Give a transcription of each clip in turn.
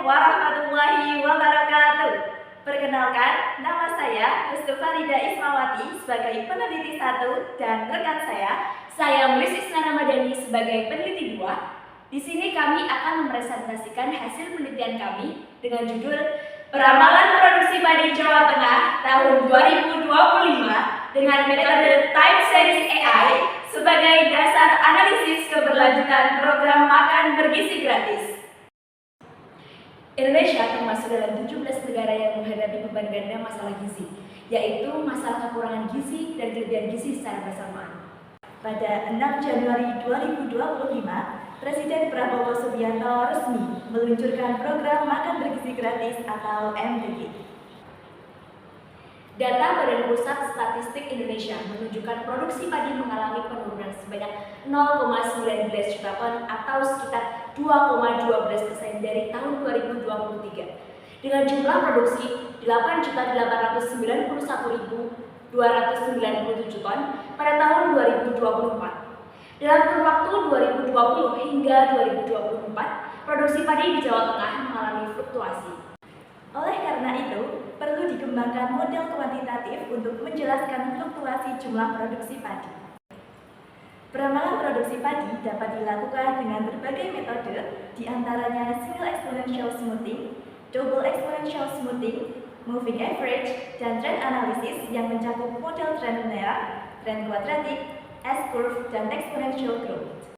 warahmatullahi wabarakatuh. Perkenalkan, nama saya Restu Farida Ismawati sebagai peneliti 1 dan rekan saya Melis Isna Ramadhani sebagai peneliti 2. Di sini kami akan mempresentasikan hasil penelitian kami dengan judul Peramalan Produksi Padi Jawa Tengah tahun 2025 dengan metode Time Series AI sebagai dasar analisis keberlanjutan program makan bergizi gratis. Indonesia termasuk dalam 17 negara yang menghadapi beban ganda masalah gizi, yaitu masalah kekurangan gizi dan kelebihan gizi secara bersamaan. Pada 6 Januari 2025, Presiden Prabowo Subianto resmi meluncurkan program makan bergizi gratis atau MBG. Data Badan Pusat Statistik Indonesia menunjukkan produksi padi mengalami penurunan sebanyak 0,19 juta ton atau sekitar 2,12% dari tahun 2023 dengan jumlah produksi 8.891.297 ton pada tahun 2024. Dalam kurun waktu 2020 hingga 2024, produksi padi di Jawa Tengah mengalami fluktuasi. Oleh karena itu, perlu dikembangkan model kuantitatif untuk menjelaskan fluktuasi jumlah produksi padi. Peramalan produksi padi dapat dilakukan dengan berbagai metode, diantaranya single exponential smoothing, double exponential smoothing, moving average, dan trend analysis yang mencakup model trend linear, trend kuadratik, S-curve, dan exponential growth.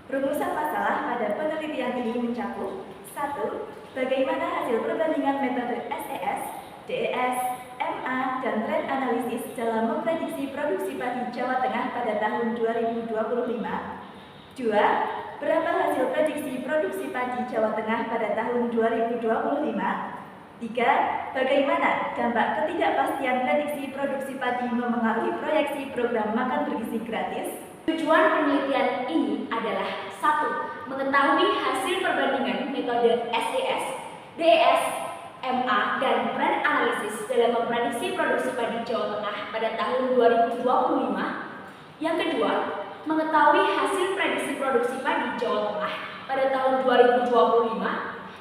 Rumusan masalah pada penelitian ini mencakup 1. Bagaimana hasil perbandingan metode SES, DES, MA, dan trend analisis dalam memprediksi produksi padi Jawa Tengah pada tahun 2025? 2. Berapa hasil prediksi produksi padi Jawa Tengah pada tahun 2025? 3. Bagaimana dampak ketidakpastian prediksi produksi padi memengaruhi proyeksi program makan bergizi gratis? Tujuan penelitian ini adalah 1. Mengetahui hasil perbandingan metode SES, DES, MA, dan trend analisis dalam memprediksi produksi padi Jawa Tengah pada tahun 2025. Yang kedua, mengetahui hasil prediksi produksi padi Jawa Tengah pada tahun 2025.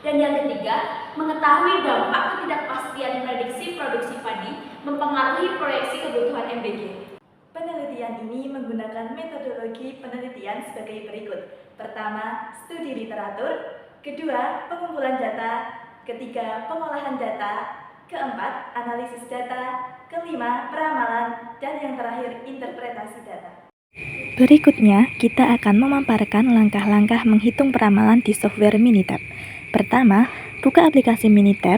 Dan yang ketiga, mengetahui dampak ketidakpastian prediksi produksi padi mempengaruhi proyeksi kebutuhan MBG. Penelitian ini menggunakan metodologi penelitian sebagai berikut. Pertama, studi literatur. Kedua, pengumpulan data. Ketiga, pengolahan data. Keempat, analisis data. Kelima, peramalan. Dan yang terakhir, interpretasi data. Berikutnya, kita akan memaparkan langkah-langkah menghitung peramalan di software Minitab. Pertama, buka aplikasi Minitab.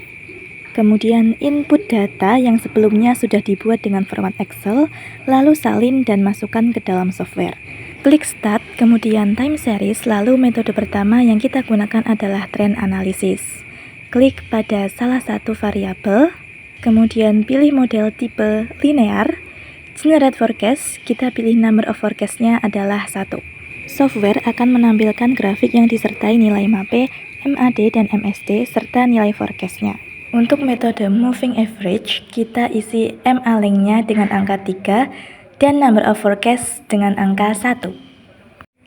Kemudian input data yang sebelumnya sudah dibuat dengan format Excel, lalu salin dan masukkan ke dalam software. Klik Start, kemudian Time Series, lalu metode pertama yang kita gunakan adalah Trend Analysis. Klik pada salah satu variabel, kemudian pilih model tipe linear. Generate Forecast, kita pilih number of forecast-nya adalah 1. Software akan menampilkan grafik yang disertai nilai MAP, MAD, dan MSD, serta nilai forecast-nya. Untuk metode Moving Average, kita isi MA length-nya dengan angka 3 dan number of forecast dengan angka 1.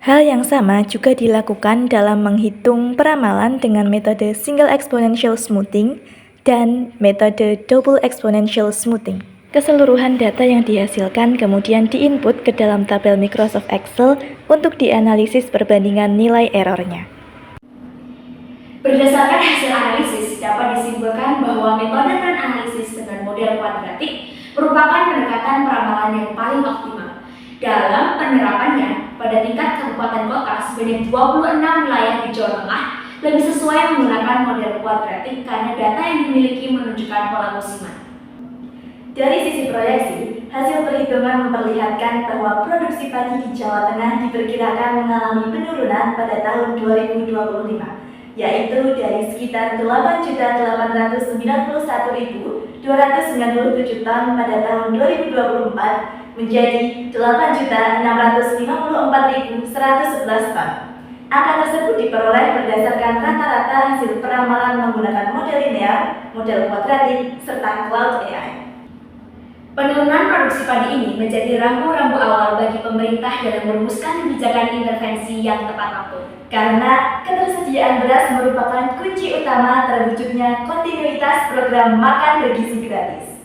Hal yang sama juga dilakukan dalam menghitung peramalan dengan metode Single Exponential Smoothing dan metode Double Exponential Smoothing. Keseluruhan data yang dihasilkan kemudian diinput ke dalam tabel Microsoft Excel untuk dianalisis perbandingan nilai errornya. Berdasarkan hasil analisis, dapat disimpulkan bahwa metode trend analisis dengan model kuadratik merupakan pendekatan peramalan yang paling optimal. Dalam penerapannya, pada tingkat kabupaten kota sebanyak 26 wilayah di Jawa Tengah lebih sesuai menggunakan model kuadratik karena data yang dimiliki menunjukkan pola musiman. Dari sisi proyeksi, hasil perhitungan memperlihatkan bahwa produksi padi di Jawa Tengah diperkirakan mengalami penurunan pada tahun 2025. Yaitu dari sekitar 8.291.297 ton pada tahun 2024 menjadi 8.654.111 ton. Angka tersebut diperoleh berdasarkan rata-rata hasil peramalan menggunakan model linear, model kuadratik, serta cloud AI. Penurunan produksi padi ini menjadi rambu-rambu awal bagi pemerintah dalam merumuskan kebijakan intervensi yang tepat waktu. Karena ketersediaan Ketersediaan beras merupakan kunci utama terwujudnya kontinuitas program makan bergizi gratis.